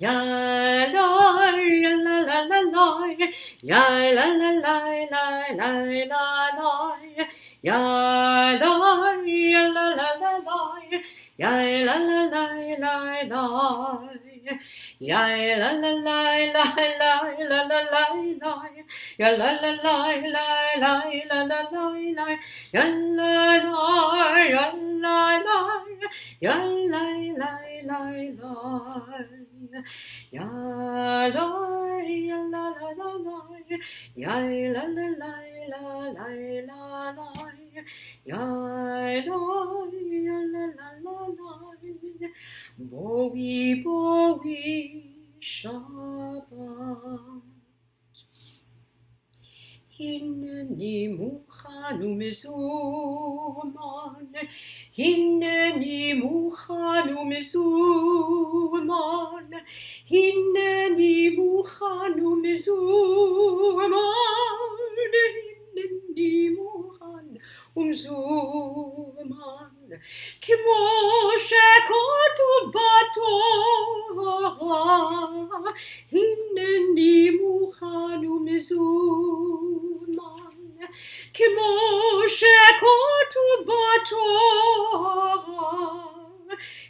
ya la ya la la la la, ya la la la la la la la, ya la ya la la la la, ya la la la la la, ya la la la la la la la la, ya la la la la la la la la, ya la la ya la la ya la la la la, ya la ya la la la la, ya la la la la la la la, ya la ya la la la la, Bowie Bowie Shabbat. הנני מוכן ומזומן, הנני מוכן ומזומן, הנני מוכן ומזומן, הנני מוכן ומזומן, כמו שכתוב בתורה, הנני מוכן ומזומן, כמו שכתוב בתורה,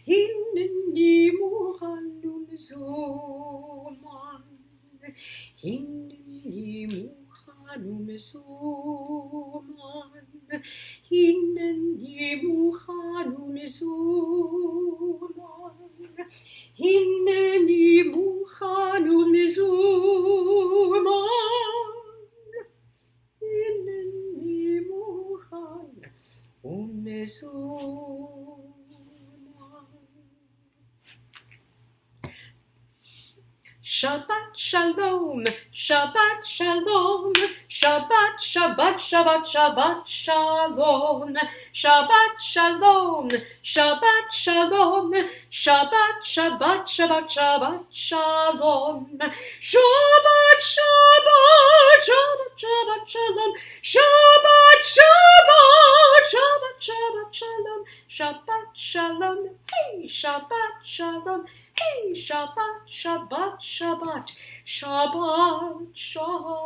הנני מוכן ומזומן, הנני מוכן ומזומן, הנני מוכן ומזומן, הנני מוכן ומזומן, הנני מוכן ומזומן. Shabbat shalom, Shabbat shalom, Shabbat Shabbat Shabbat Shabbat shalom, Shabbat shalom, Shabbat shalom, Shabbat Shabbat Shabbat Shabbat shalom, Shabbat Shabbat Shabbat Shabbat shalom, Shabbat Shabbat Shabbat Shabbat shalom, Shabbat shalom, hey Shabbat shalom. Hey, Shabbat, Shabbat, Shabbat, Shabbat, Shalom.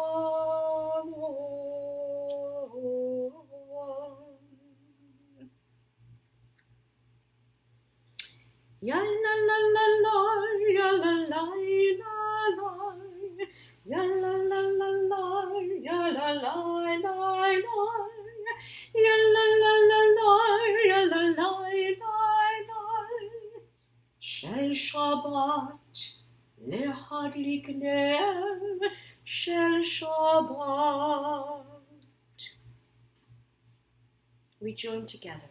Ya la la la la, ya la la la la, ya la la la la, ya la la la la, ya la la la la, ya la la la. Shel Shabbat lehadlik ner Shel Shabbat. We join together.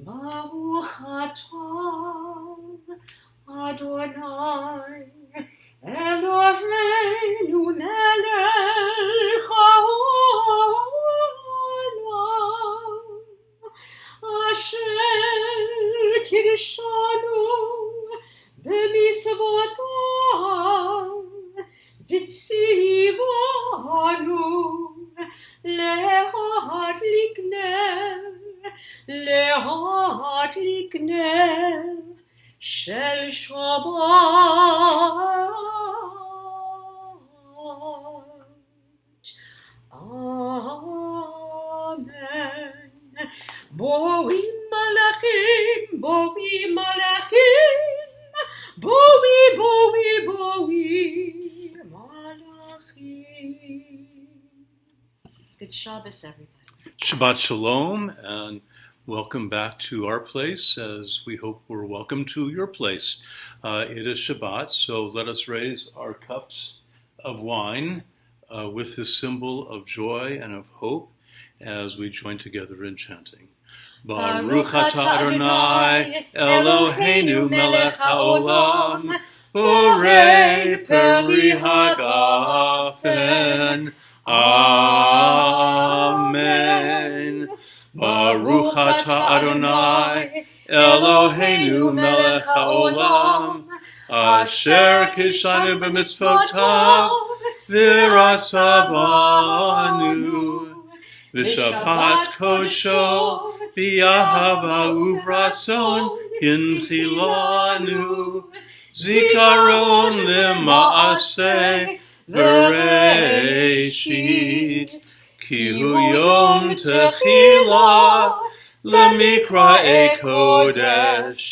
Baruch atah Adonai Eloheinu melech haolam asher kirshanu b'mitzvotav v'tzivanu lehadlik ner להדליק נר של שבת. אמן. בואי מלאכים, בואי מלאכים, בואי בואי בואי מלאכים. Good Shabbos, everybody. Shabbat Shalom, and welcome back to our place, as we hope we're welcome to your place. It is Shabbat, so let us raise our cups of wine with this symbol of joy and of hope as we join together in chanting. Baruch atah Adonai Eloheinu melech haolam borei peri hagafen. Amen. Baruch atah Adonai, Eloheinu melech haolam, asher kidshanu b'mitzvotav, v'rasavanu, v'shabbat kodsho, b'yahava uvratzon, hinchilanu, zikaron lema'aseh, v'reishit, ki hu yom techila, lemikra'e kodesh,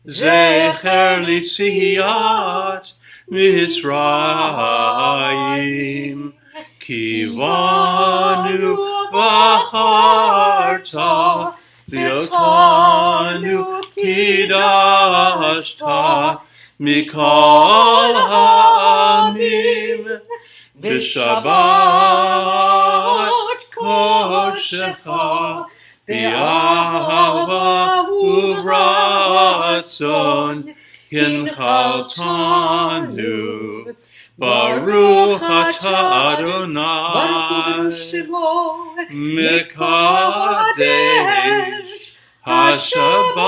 zecher litziyat Mitzrayim, kivanu v'acharta, v'yotanu kidashta, mikol ha'amim, v'shabbat kodeshecha, b'yahava uvratzon, hinchaltanu, Baruch atah Adonai, Mekadesh HaShabbat.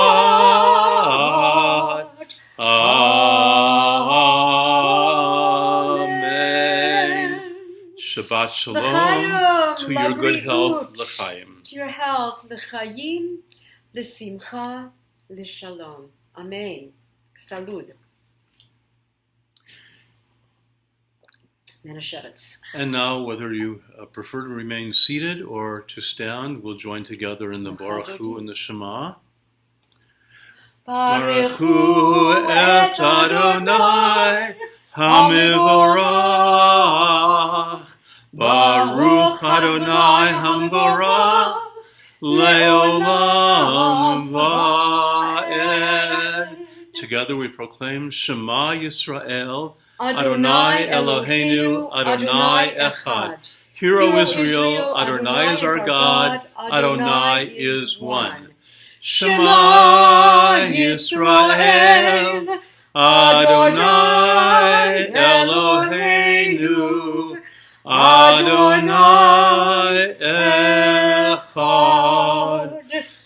Amen. Shabbat Shalom, to your good health, l'chaim. To your health, l'chaim, l'simcha, l'shalom. Amen. Salud. And now, whether you prefer to remain seated or to stand, we'll join together in the Baruch Hu and the Shema. Baruch Hu et Adonai HaMivorach, Baruch Adonai HaMivorach, Leolam Va'ed. Together we proclaim Shema Yisrael, Adonai Eloheinu, Adonai Echad. Hear, O Israel, Adonai is our God, Adonai is one. Shema Yisrael, Adonai Eloheinu, Adonai Echad.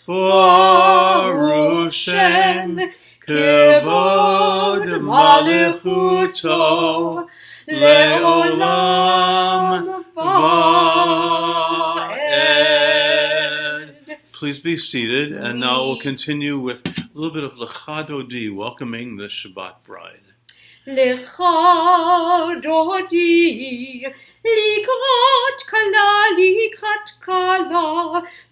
Baruch Shem Kevod Malichuto Leolam Va'ed. Please be seated, and now we'll continue with a little bit of Lecha Dodi, welcoming the Shabbat bride. Lecha Dodi, likrat kala,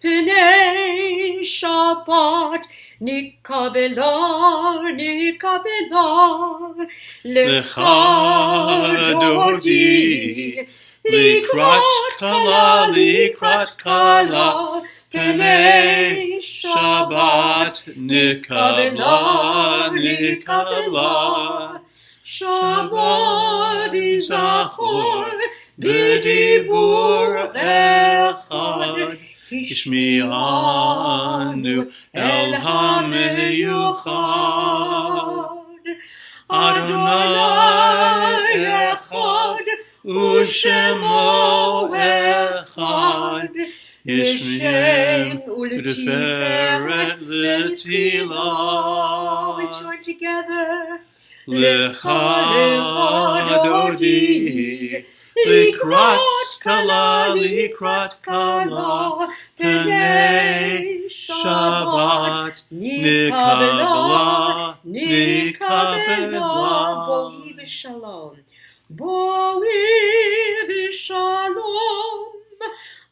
penei Shabbat, Nikabela, Lecha Dodi, likrat kala, penei Shabbat, Nikabela, Shabbat Yizachor, b'dibur echad, Ishmi'anu el hameyuchad. Adonai echad, u'shemo echad, Yishem u'leferet l'tilah. We join together. Lecha Dodi, likrat kala, penei Shabbat, nikabela, boi v'shalom,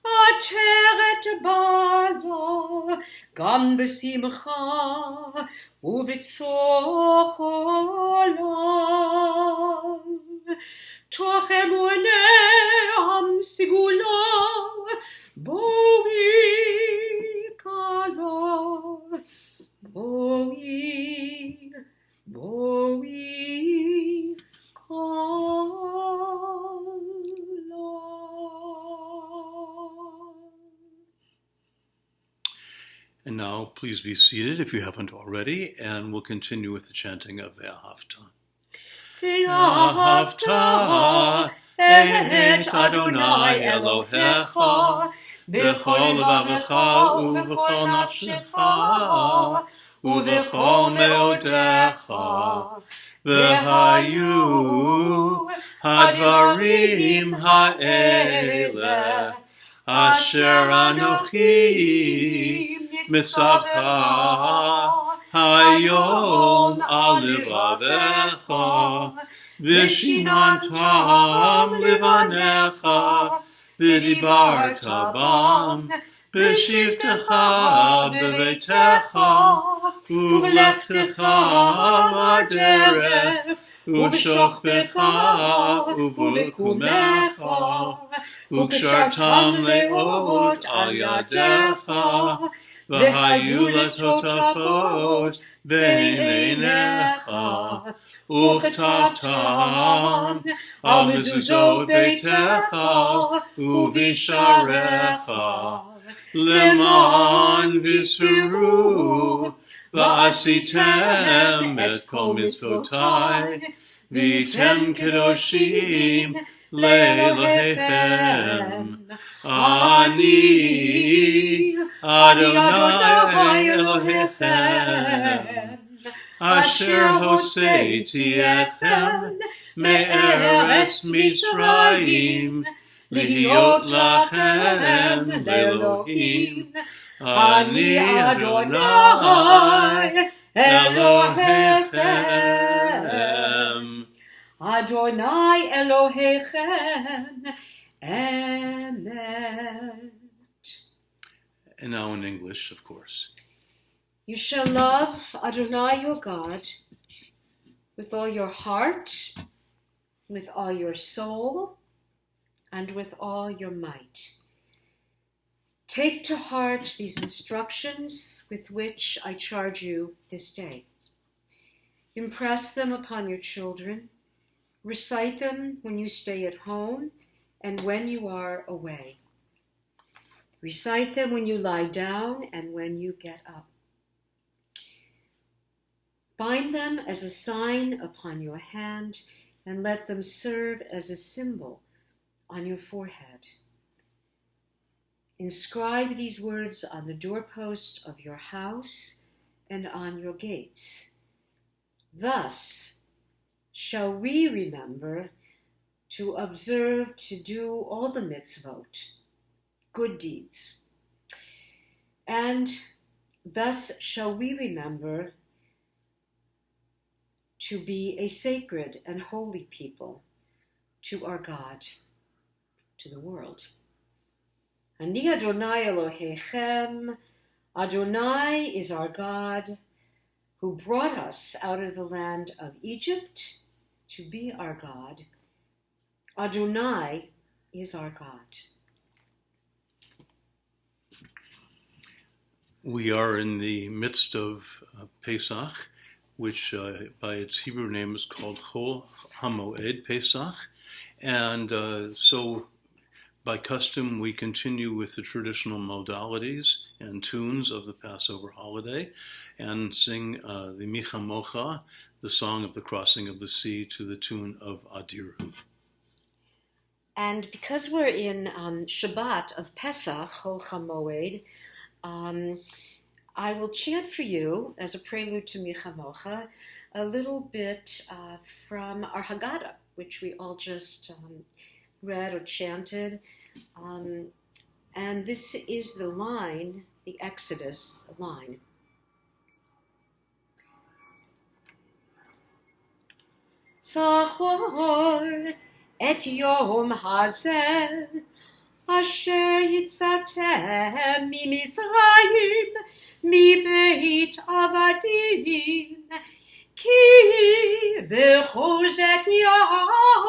ateret bala, gam b'simcha, ובצחוק עולם, תוך אמונם סגולה, בואי כלה, בואי And now, please be seated if you haven't already, and we'll continue with the chanting of Ve'ahavta. Ve'ahavta את אדוני אלוהיך בכל לבבך ובכל נפשך ובכל מאודיך. והיו הדברים האלה אשר אנוכי מצווך היום על לבביך ושיננתם לבניך ודיברת בם בשבתך בביתך ובלכתך בדרך ובשוכבך ובקומך וקשרתם לאות על ידיך והיו לטוטפות בין עיניך וכתבתם על מזוזות ביתך ובשעריך למען בישרו ועשיתם את כל מצוותיי והייתם קדושים לאלוהיכם. אני אדוני אלוהיכם אשר הוצאתי אתכם מארץ מצרים להיות לכם לאלוהים. אני אדוני אלוהיכם. אדוני אלוהיכם. Amen. And now in English, of course. You shall love Adonai your God with all your heart, with all your soul, and with all your might. Take to heart these instructions with which I charge you this day. Impress them upon your children. Recite them when you stay at home and when you are away. Recite them when you lie down and when you get up. Bind them as a sign upon your hand and let them serve as a symbol on your forehead. Inscribe these words on the doorpost of your house and on your gates. Thus shall we remember to observe to do all the mitzvot, good deeds. And thus shall we remember to be a sacred and holy people to our God, to the world. Ani Adonai Elohechem. Adonai is our God, who brought us out of the land of Egypt to be our God. Adonai is our God. We are in the midst of Pesach, which by its Hebrew name is called Chol HaMoed Pesach. And so by custom, we continue with the traditional modalities and tunes of the Passover holiday and sing the Micha Mocha, the song of the crossing of the sea, to the tune of Adiru. And because we're in Shabbat of Pesach, Chol HaMoed, I will chant for you, as a prelude to Micha Mocha, a little bit from our Haggadah, which we all just read or chanted. And this is the line, the Exodus line. Zachor et yom hazel asher yitzatem miMitzrayim מבית עבדים כי בחוזק יד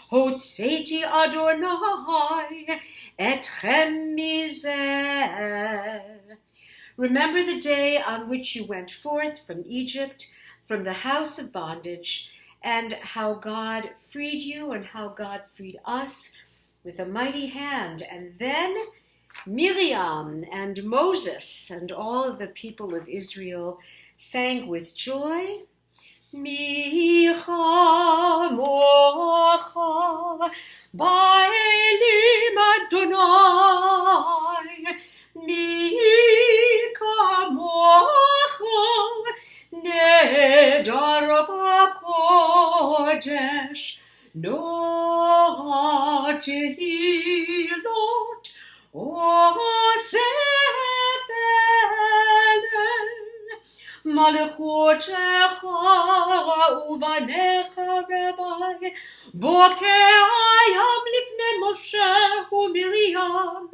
הוצאתי אדוני אתכם מזה. Remember the day on which you went forth from Egypt, from the house of bondage, and how God freed you and how God freed us with a mighty hand. And then Miriam and Moses and all of the people of Israel sang with joy, Micha mocha ba'elim Adonai. Micha mocha nedar b'kodesh. Not hilot or sefelen. Malchutecha uvanecha Rabbi, bokayam lifnei Moshe uMiriam,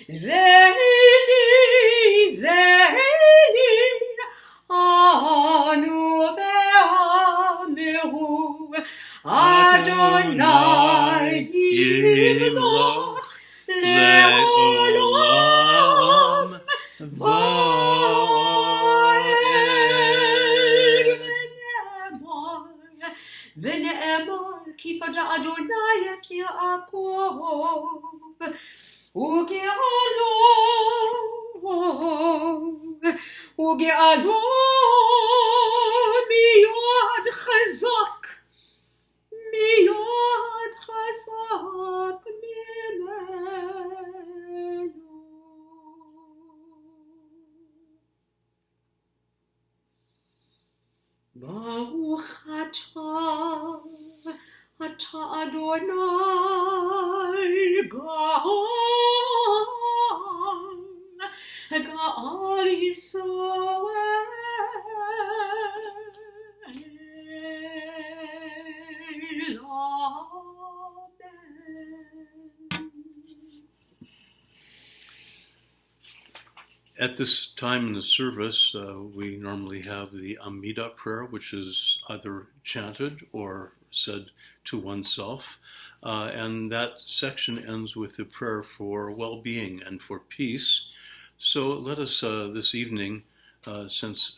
zeili, zeili, anu ve'amehu, Adonai yimloch le'olam ונאמר כי פדה אדוני את יעקב וגאלו מיד חזק ממנו. Baruch atah Adonai Ga'al Yisrael. At this time in the service, we normally have the Amida prayer, which is either chanted or said to oneself. And that section ends with the prayer for well-being and for peace. So let us this evening, since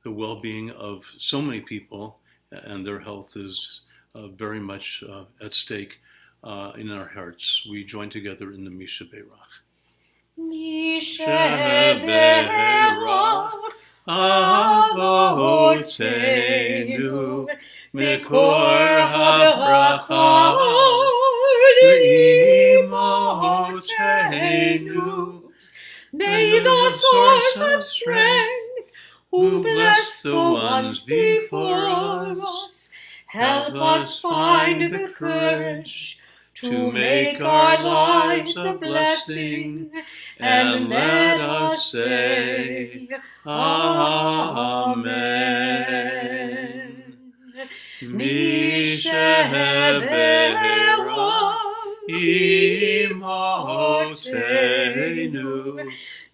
the well-being of so many people and their health is very much at stake in our hearts, we join together in the Misha Beirach. Misheberach Avotenu Mekor habracha L'imotenu. May the source of strength, who bless the ones before us, help us find the courage to make our lives a blessing, and let us say, Amen. Misheberach imotenu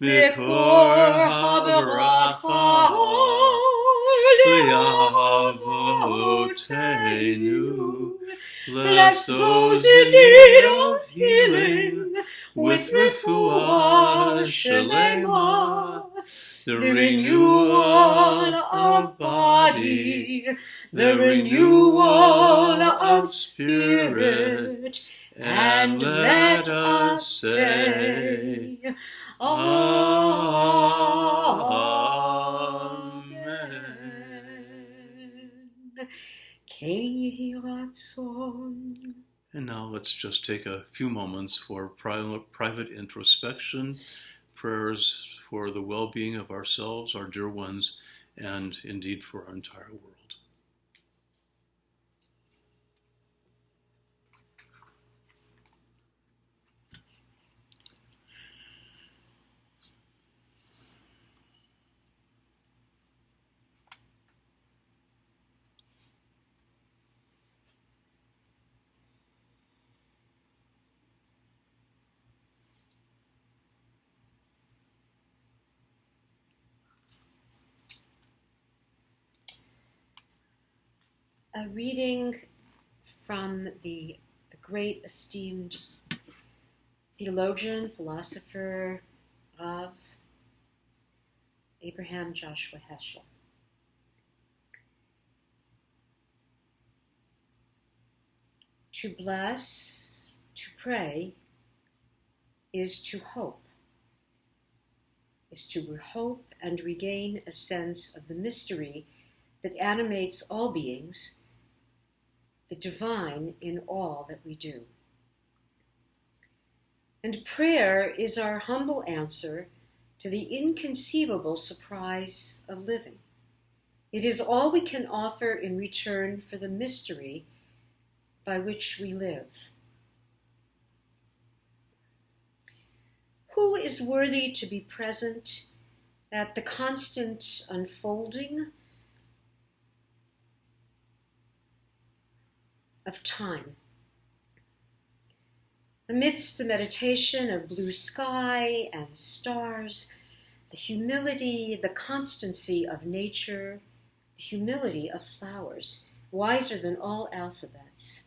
Mekor habracha L'avotenu. Bless those in need of healing with refuah shelema, the renewal of body, the renewal of spirit, and let us say, Amen. And now let's just take a few moments for private introspection, prayers for the well-being of ourselves, our dear ones, and indeed for our entire world. A reading from the great esteemed theologian, philosopher, Rav Abraham Joshua Heschel. To bless, to pray, is to hope and regain a sense of the mystery that animates all beings, the divine in all that we do. And prayer is our humble answer to the inconceivable surprise of living. It is all we can offer in return for the mystery by which we live. Who is worthy to be present at the constant unfolding of time? Amidst the meditation of blue sky and stars, the humility, the constancy of nature, the humility of flowers, wiser than all alphabets.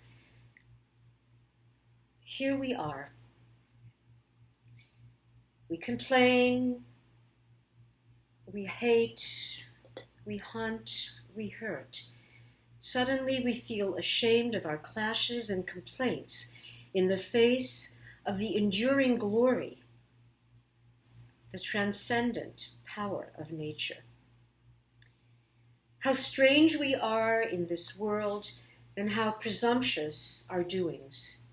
Here we are. We complain, we hate, we hunt, we hurt. Suddenly we feel ashamed of our clashes and complaints in the face of the enduring glory, the transcendent power of nature. How strange we are in this world, and how presumptuous our doings.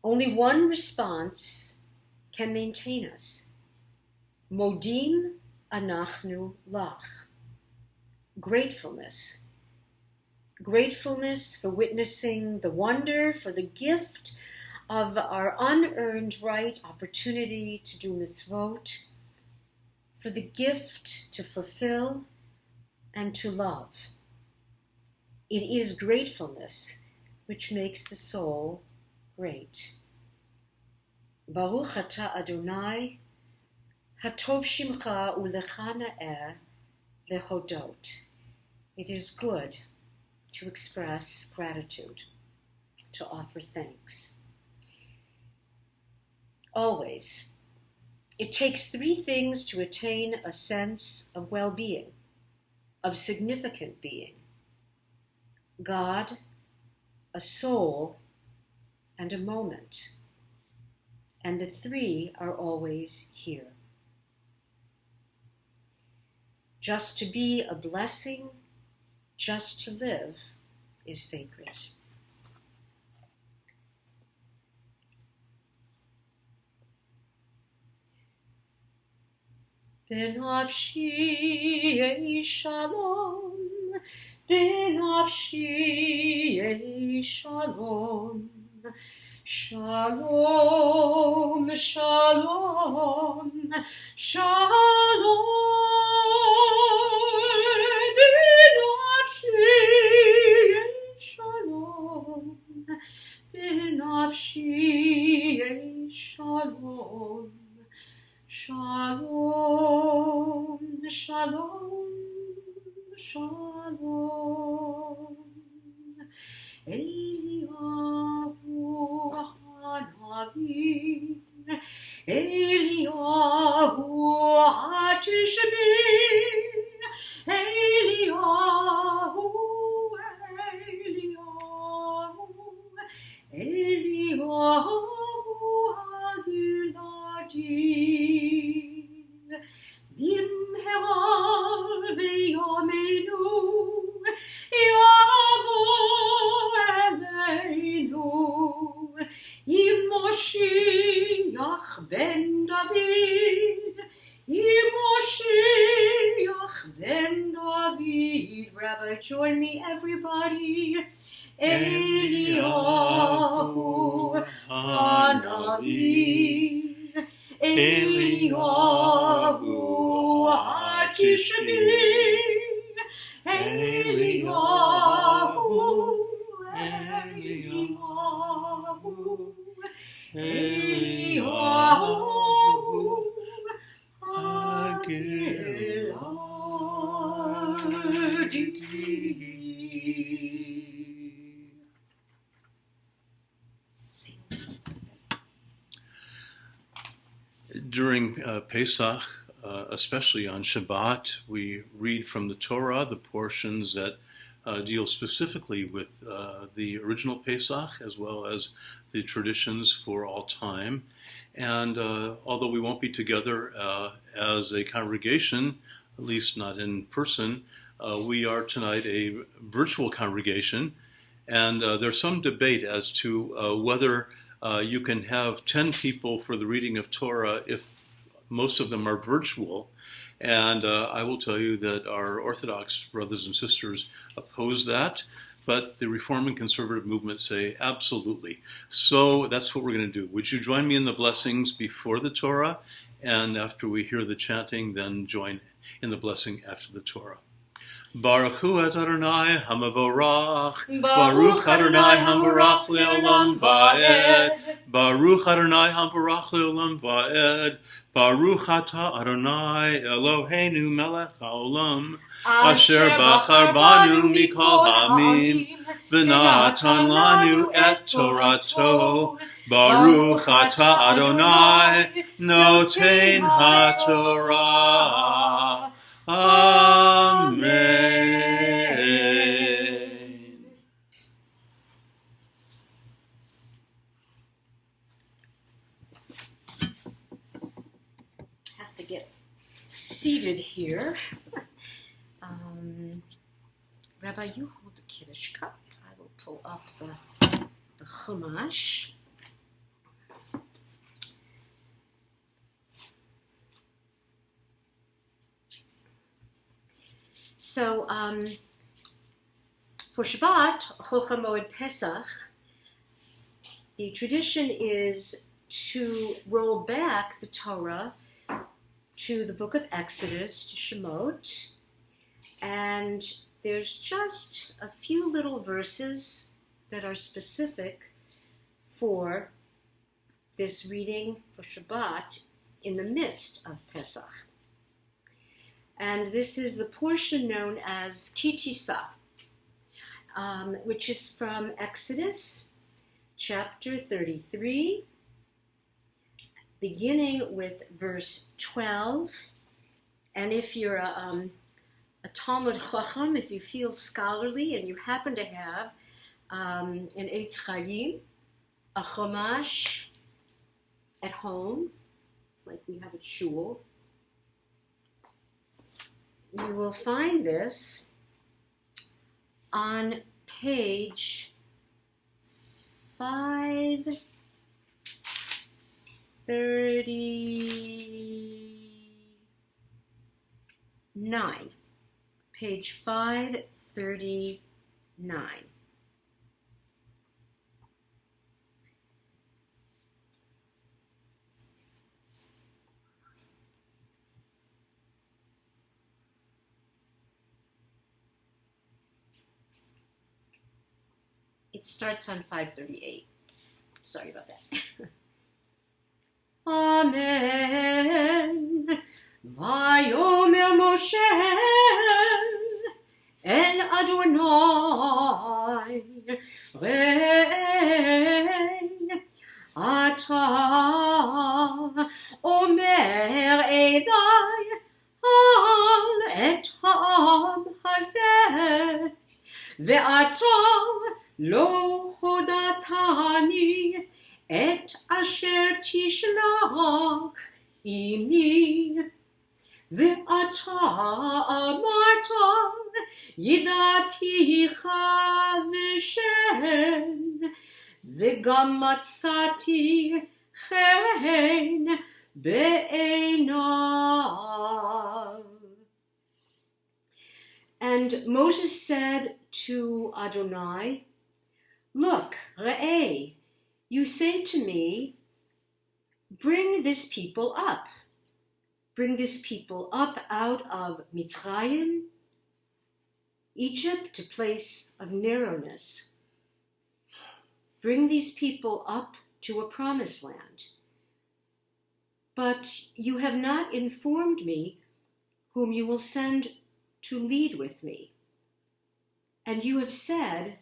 Only one response can maintain us. Modim anachnu lach. Gratefulness. Gratefulness for witnessing the wonder, for the gift of our unearned right, opportunity to do mitzvot, for the gift to fulfill and to love. It is gratefulness which makes the soul great. Baruch atah Adonai, hatov shimcha ulecha na'eh lehodot. It is good to express gratitude, to offer thanks. Always, it takes three things to attain a sense of well-being, of significant being: God, a soul, and a moment. And the three are always here. Just to be a blessing, just to live, is sacred. Benafshi shalom, benafshi shalom, shalom, shalom, shalom, benafshi shalom, benafshi shalom. Shalom, shalom, shalom. Eliyahu Hanavi, Eliyahu Hatishbi, Eliyahu, Eliyahu, Eliyahu Hadiladin, Bimheral v'yomenu, Yavo Eleinu, Yimoshiach ben David, Yimoshiach ben David. Rabbi, join me, everybody. Eliyahu Hanavi, Eliyahu Hatishbi, Eliyahu, Eliyahu, During Pesach, especially on Shabbat, we read from the Torah the portions that deal specifically with the original Pesach, as well as the traditions for all time. And although we won't be together as a congregation, at least not in person, We are tonight a virtual congregation, and there's some debate as to whether you can have 10 people for the reading of Torah if most of them are virtual. And I will tell you that our Orthodox brothers and sisters oppose that, but the Reform and Conservative movement say absolutely. So that's what we're going to do. Would you join me in the blessings before the Torah? And after we hear the chanting, then join in the blessing after the Torah. Baruch Hu Adonai Hamavorach, Baruch Adonai Hamavorach Leolam Vaed, Baruch Adonai Hamavorach Leolam Vaed, Baruch Atah Adonai Eloheinu Melech HaOlam, Asher Bachar Banu Mikol Hamim, V'natan Lanu et Torato, Baruch Atah Adonai Noten HaTorah. Amen. Have to get seated here. Rabbi, you hold the Kiddush cup. I will pull up the Chumash. So, for Shabbat, Chol Moed Pesach, the tradition is to roll back the Torah to the book of Exodus, to Shemot, and there's just a few little verses that are specific for this reading for Shabbat in the midst of Pesach. And this is the portion known as Ki Tisa, which is from Exodus chapter 33, beginning with verse 12. And if you're a Talmud Chacham, if you feel scholarly and you happen to have an Eitz Chaim, a Chumash at home, like we have at Shul, you will find this on page 539. Page 539. It starts on 538. Sorry about that. Amen. Vayomer Moshe El Adonai Re'ei Ata Omer Edai Al Et Ha'am Hazeh Ve'ata Lo hodatani et asher tishlach imi ve'ata amarta yidaticha v'shen ve'gam matzati chen be'einav. And Moses said to Adonai, "Look, Re'eh, you say to me, bring this people up. Bring this people up out of Mitzrayim, Egypt, a place of narrowness. Bring these people up to a promised land. But you have not informed me whom you will send to lead with me. And you have said,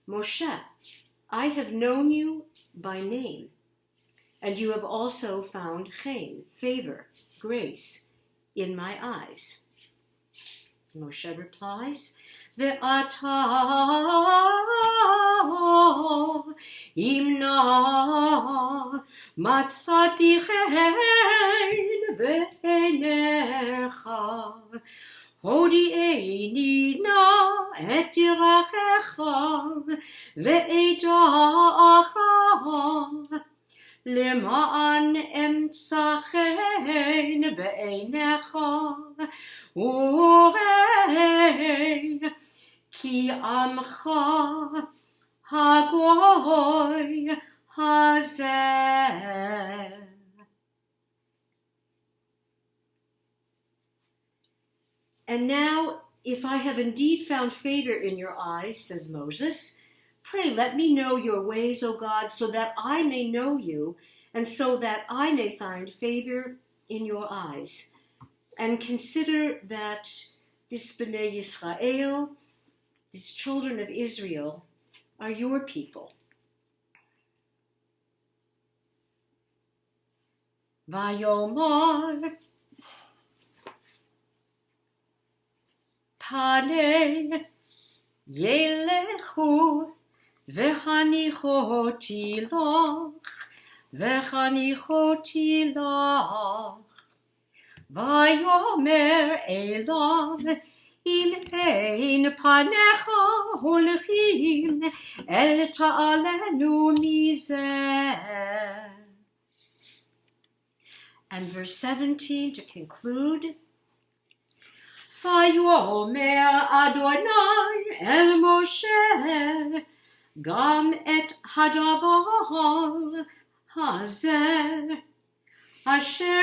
Moshe, I have known you by name, and you have also found chen, favor, grace, in my eyes." Moshe replies, Ve'ata imna matzati chen ve'enecha הודיעני נא את דרכיך ואדעך, למען אמצא חן בעיניך וראה כי עמך הגוי הזה. And now, if I have indeed found favor in your eyes, says Moses, pray let me know your ways, O God, so that I may know you, and so that I may find favor in your eyes. And consider that this Bnei Yisrael, these children of Israel, are your people. Vayomar Panei Yelechu V'hanichoti lach Vayomer Elav אם אין פניך הולכים אל תעלנו מזה. And verse 17 to conclude. ויאמר אדוני אל משה גם את הדבר הזה אשר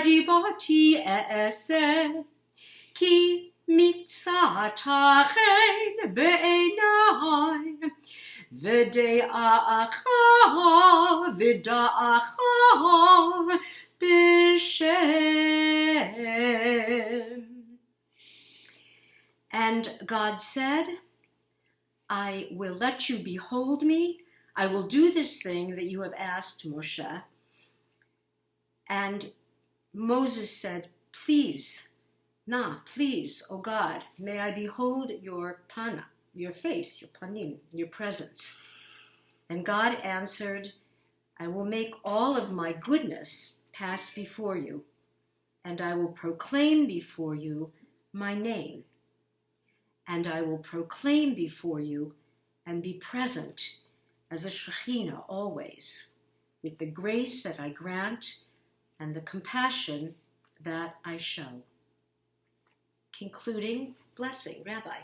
דיברתי אעשה כי מצאת חן בעיני ודעך בשם. And God said, I will let you behold me. I will do this thing that you have asked Moshe. And Moses said, please, O God, may I behold your pana, your face, your panim, your presence. And God answered, I will make all of my goodness pass before you, and I will proclaim before you my name. And I will proclaim before you and be present as a Shekhinah always, with the grace that I grant and the compassion that I show. Concluding blessing, Rabbi.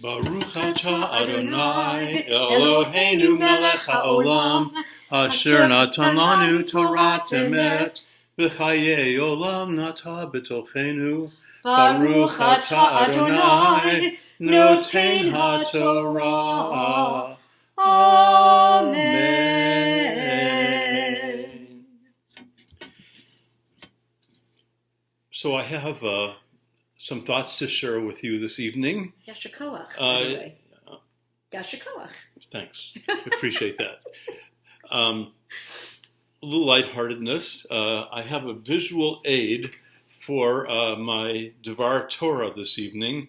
Baruch atah Adonai Eloheinu melech haolam asher natan lanu Torat emet v'chayei olam nata b'tochenu. Baruch atah Adonai noten haTorah. Amen. So I have some thoughts to share with you this evening. Yasher koach, by the way. Yasher koach. Thanks. Appreciate that. A little lightheartedness. I have a visual aid for my Devar Torah this evening.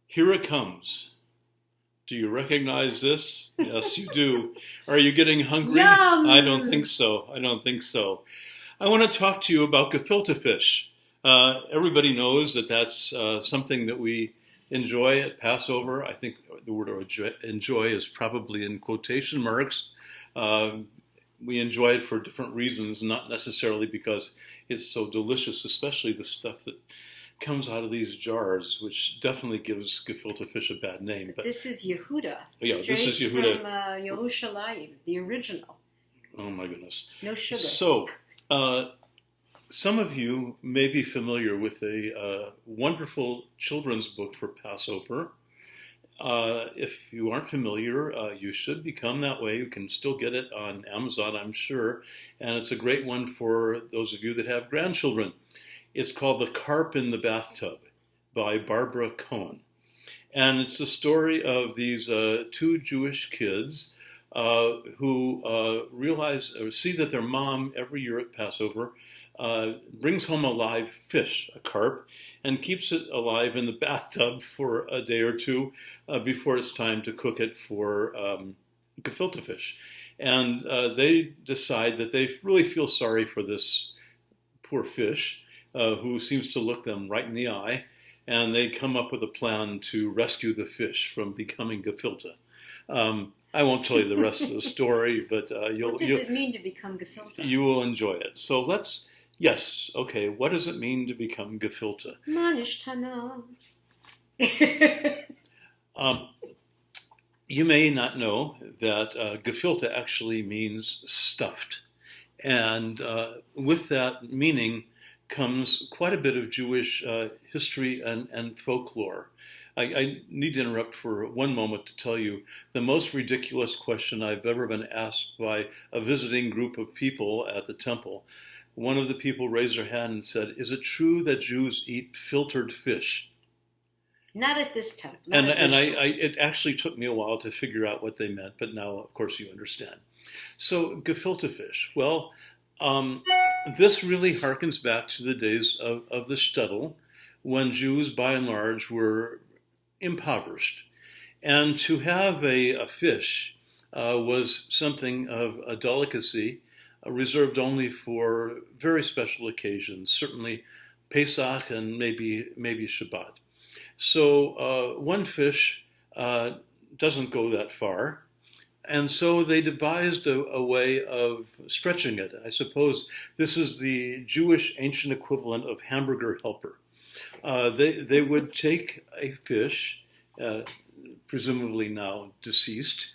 Here it comes. Do you recognize this? Yes, you do. Are you getting hungry? Yum! I don't think so. I want to talk to you about gefilte fish. Everybody knows that that's something that we enjoy at Passover. I think the word enjoy is probably in quotation marks. We enjoy it for different reasons, not necessarily because it's so delicious, especially the stuff that comes out of these jars, which definitely gives gefilte fish a bad name. But this is Yehuda. Yeah, this is Yehuda. From Yerushalayim, the original. Oh my goodness. No sugar. So, some of you may be familiar with a wonderful children's book for Passover. If you aren't familiar, you should become that way. You can still get it on Amazon, I'm sure. And it's a great one for those of you that have grandchildren. It's called The Carp in the Bathtub by Barbara Cohen. And it's the story of these two Jewish kids who realize or see that their mom every year at Passover brings home a live fish, a carp, and keeps it alive in the bathtub for a day or two before it's time to cook it for gefilte fish. And they decide that they really feel sorry for this poor fish, who seems to look them right in the eye, and they come up with a plan to rescue the fish from becoming gefilte. I won't tell you the rest of the story, but what does it mean to become gefilte? You will enjoy it. So yes, okay, what does it mean to become gefilte? Manishtana. You may not know that gefilte actually means stuffed. And with that meaning comes quite a bit of Jewish history and folklore. I need to interrupt for one moment to tell you the most ridiculous question I've ever been asked by a visiting group of people at the temple. One of the people raised their hand and said, "Is it true that Jews eat filtered fish?" Not at this time. It actually took me a while to figure out what they meant, but now, of course, you understand. So, gefilte fish. Well, this really harkens back to the days of the shtetl, when Jews, by and large, were impoverished. And to have a fish was something of a delicacy reserved only for very special occasions, certainly Pesach and maybe Shabbat. So one fish doesn't go that far. And so they devised a way of stretching it. I suppose this is the Jewish ancient equivalent of hamburger helper. They would take a fish, presumably now deceased,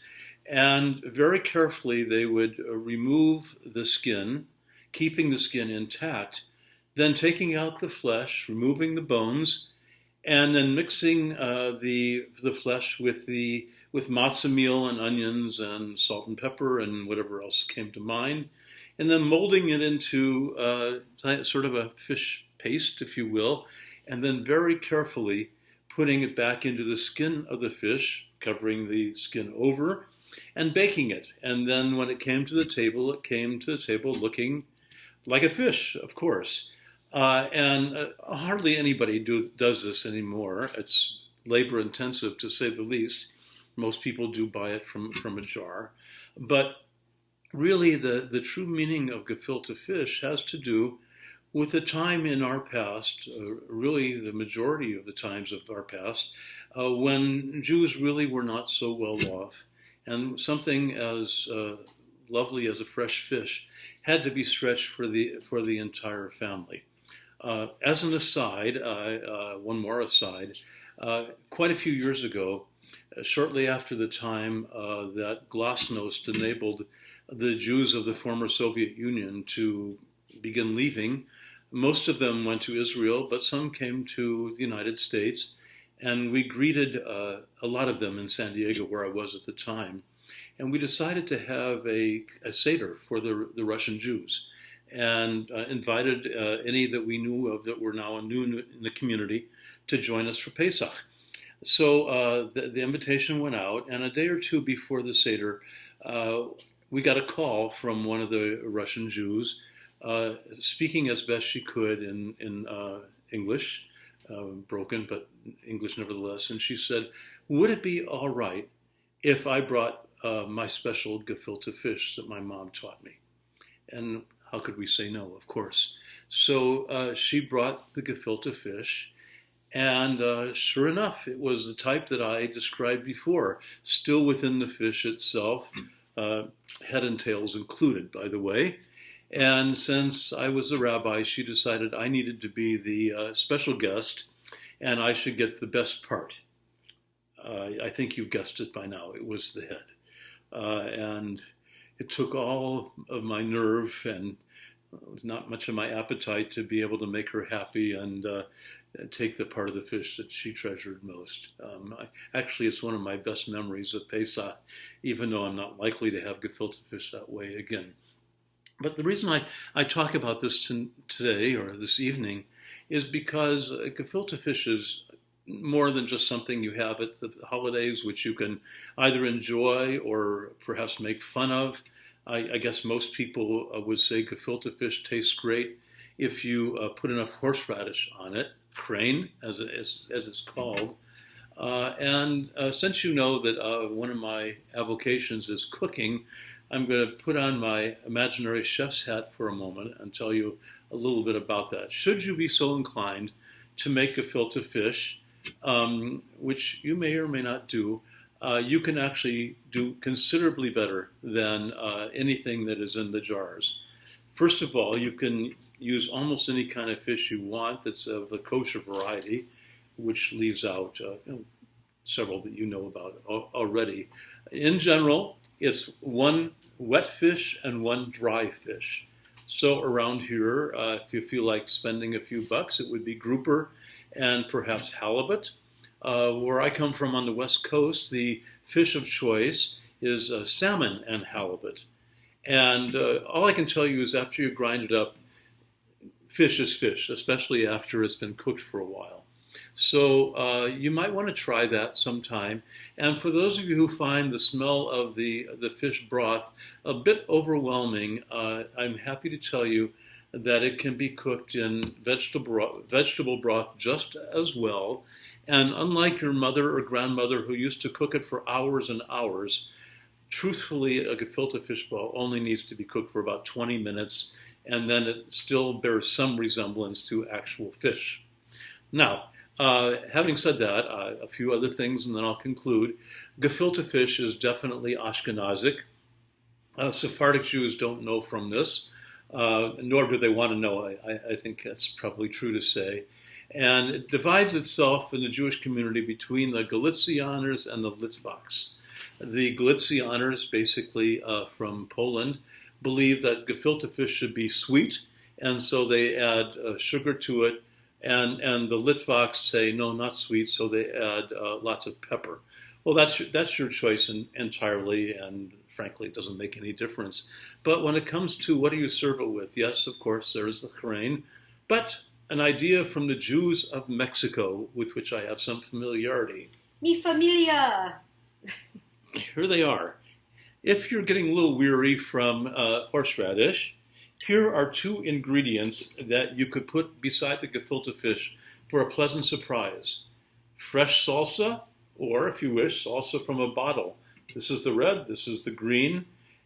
and very carefully they would remove the skin, keeping the skin intact, then taking out the flesh, removing the bones, and then mixing the flesh with matzah meal and onions and salt and pepper and whatever else came to mind, and then molding it into sort of a fish paste, if you will, and then very carefully putting it back into the skin of the fish, covering the skin over, and baking it. And then when it came to the table, looking like a fish, of course. And hardly anybody does this anymore. It's labor intensive, to say the least. Most people do buy it from a jar. But really, the true meaning of gefilte fish has to do with the time in our past, really the majority of the times of our past, when Jews really were not so well off, and something as lovely as a fresh fish had to be stretched for the entire family. As an aside, one more aside, quite a few years ago, shortly after the time that Glasnost enabled the Jews of the former Soviet Union to begin leaving, most of them went to Israel, but some came to the United States, and we greeted a lot of them in San Diego, where I was at the time, and we decided to have a Seder for the Russian Jews, and invited any that we knew of that were now new in the community to join us for Pesach. So the invitation went out, and a day or two before the Seder, we got a call from one of the Russian Jews, speaking as best she could in English, broken, but English nevertheless. And she said, "Would it be all right if I brought my special gefilte fish that my mom taught me?" And how could we say no, of course? So she brought the gefilte fish, and sure enough, it was the type that I described before, still within the fish itself, head and tails included, by the way. And since I was a rabbi, she decided I needed to be the special guest, and I should get the best part. I think you've guessed it by now. It was the head. And it took all of my nerve and not much of my appetite to be able to make her happy and take the part of the fish that she treasured most. Actually, it's one of my best memories of Pesach, even though I'm not likely to have gefilte fish that way again. But the reason I talk about this today or this evening is because gefilte fish is more than just something you have at the holidays, which you can either enjoy or perhaps make fun of. I guess most people would say gefilte fish tastes great if you put enough horseradish on it, crane as it's called. And since you know that one of my avocations is cooking, I'm going to put on my imaginary chef's hat for a moment and tell you a little bit about that. Should you be so inclined to make gefilte fish, which you may or may not do, you can actually do considerably better than anything that is in the jars. First of all, you can use almost any kind of fish you want that's of the kosher variety, which leaves out several that you know about already. In general, it's one wet fish and one dry fish. So around here, if you feel like spending a few bucks, it would be grouper and perhaps halibut. Where I come from on the West Coast, the fish of choice is salmon and halibut. And all I can tell you is after you grind it up, fish is fish, especially after it's been cooked for a while. So you might want to try that sometime. And for those of you who find the smell of the fish broth a bit overwhelming, I'm happy to tell you that it can be cooked in vegetable broth just as well. And unlike your mother or grandmother who used to cook it for hours and hours, truthfully, a gefilte fish ball only needs to be cooked for about 20 minutes, and then it still bears some resemblance to actual fish. Now, having said that, a few other things, and then I'll conclude. Gefilte fish is definitely Ashkenazic. Sephardic Jews don't know from this, nor do they want to know. I think that's probably true to say. And it divides itself in the Jewish community between the Galicianers and the Litvaks. The Galicianers, basically from Poland, believe that gefilte fish should be sweet, and so they add sugar to it. And the Litvaks say, no, not sweet, so they add lots of pepper. Well, that's your choice entirely, and frankly, it doesn't make any difference. But when it comes to what do you serve it with, yes, of course, there's the chrein, but an idea from the Jews of Mexico with which I have some familiarity. Mi familia! Here they are. If you're getting a little weary from horseradish, here are two ingredients that you could put beside the gefilte fish for a pleasant surprise. Fresh salsa, or if you wish, salsa from a bottle. This is the red, this is the green,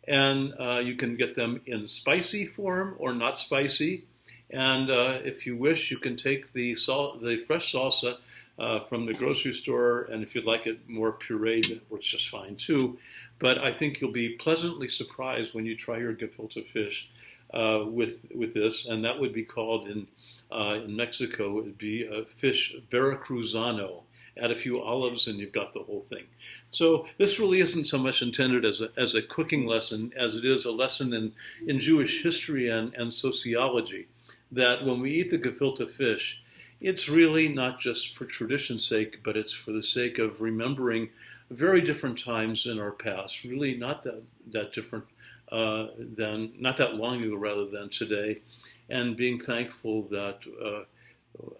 and you can get them in spicy form or not spicy. And if you wish, you can take the fresh salsa from the grocery store, and if you'd like it more pureed, it works just fine too. But I think you'll be pleasantly surprised when you try your gefilte fish with this, and that would be called in Mexico, it would be a fish veracruzano. Add a few olives and you've got the whole thing. So this really isn't so much intended as a cooking lesson as it is a lesson in Jewish history and sociology, that when we eat the gefilte fish, it's really not just for tradition's sake, but it's for the sake of remembering very different times in our past, really not that different not that long ago rather than today, and being thankful that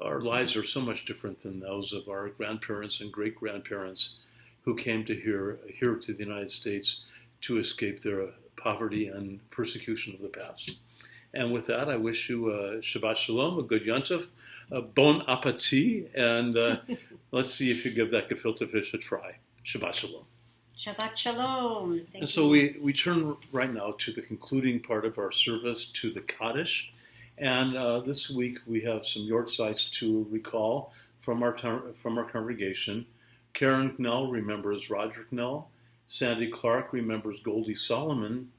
our lives are so much different than those of our grandparents and great-grandparents who came to here to the United States to escape their poverty and persecution of the past. And with that, I wish you Shabbat Shalom, a good Yontif, bon appetit, and let's see if you give that gefilte fish a try. Shabbat Shalom. Shabbat Shalom. Thank and so we turn right now to the concluding part of our service, to the Kaddish. And this week we have some yortzites to recall from our congregation. Karen Knell remembers Roger Knell. Sandy Clark remembers Goldie Solomon.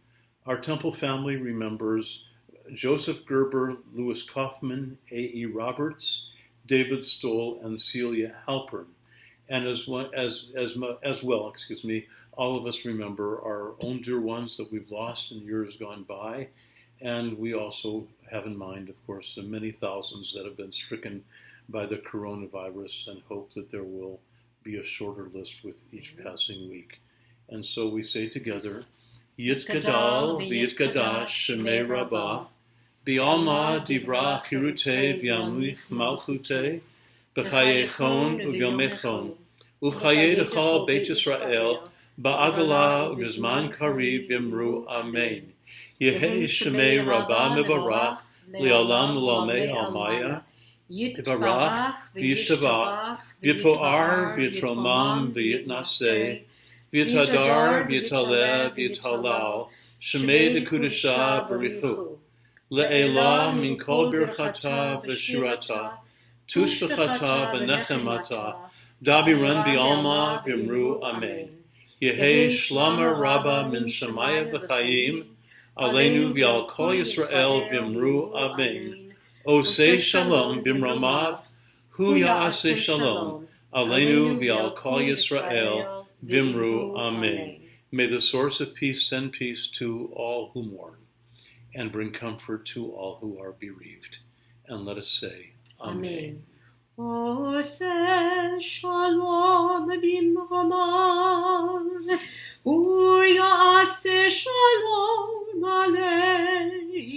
Our Temple family remembers Joseph Gerber, Louis Kaufman, A.E. Roberts, David Stoll, and Celia Halpern. And as well, all of us remember our own dear ones that we've lost in years gone by. And we also have in mind, of course, the many thousands that have been stricken by the coronavirus, and hope that there will be a shorter list with each passing week. And so we say together, Yit Gadal v'Yit Gadash Shemei Rabbah, B'alma Divra Chirute v'Yamlich Malchute, B'chayechon u'Yomechon, U'chayei Dechal Beit Yisrael, Ba'agala u'Gizman Karib Yimru Amen. Yehei Shemei Rabbah Mivarach, Li'olam L'Olmei Almaya, Yivarach v'Yishtabach, V'Yipoar v'Yitromam v'Yitnaseh, V'Yitadar v'Yitaleh v'Yitalal, Shemei Dekudesha Barichu. Le'elah min kol birchata v'shirata. Tushbechata v'nechemata. Dabiran bi'alma v'imru amen. Yehei shlama rabba min Shemaya v'chayim. Aleinu v'al kol Yisrael v'imru amen. Osei shalom b'mramav. Hu ya'aseh shalom. Aleinu v'al kol Yisrael v'imru amen. May the source of peace send peace to all who mourn and bring comfort to all who are bereaved. And let us say, Amen. Oseh shalom b'mramav, hu ya'aseh shalom aleinu,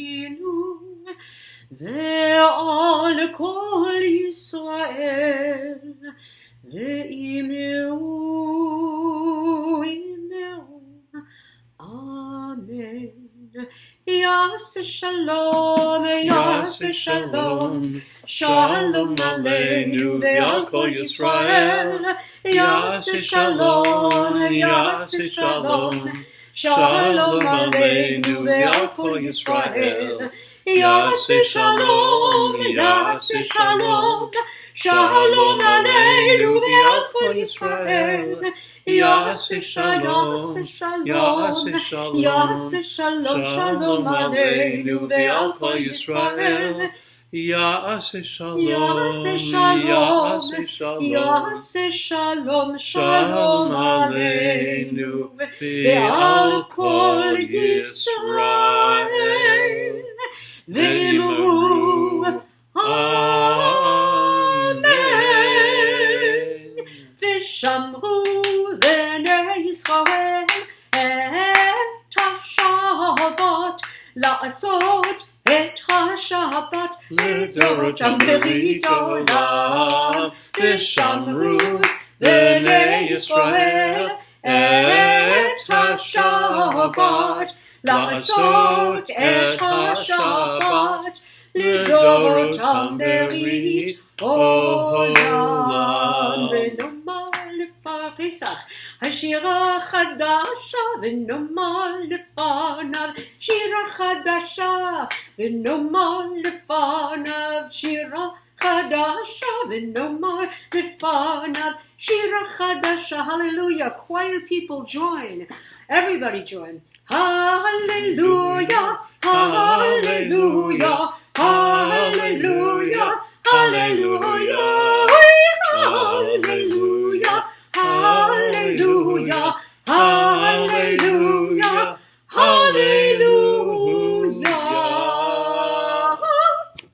ve'al kol Yisrael, ve'imru Amen. Yaseh shalom, Yaseh shalom, shalom aleinu ve'al kol Yisrael. Yaseh shalom, Yaseh shalom, shalom aleinu ve'al kol Yisrael. Yaseh shalom, Yaseh shalom, shalom aleinu ve'al kol Yisrael. Yaseh shalom, Yaseh shalom, Yaseh shalom, shalom aleinu ve'al kol Yisrael. Yaseh shalom, Yaseh shalom, Yaseh shalom, Yaseh shalom, shalom aleinu ve'al kol Yisrael. V'imru Amen. V'shamru b'nei Yisrael et ha-Shabbat, לעשות את השבת לדורותם ברית העולם. ושמרו בני ישראל את השבת, לעשות את השבת לדורותם ברית עולם. ונאמר לפריסך השירה חדשה, ונאמר לפניו שירה חדשה, ונאמר לפניו שירה חדשה, ונאמר לפניו שירה חדשה. Hallelujah. Choir people join. Everybody join. Hallelujah, hallelujah, hallelujah, hallelujah.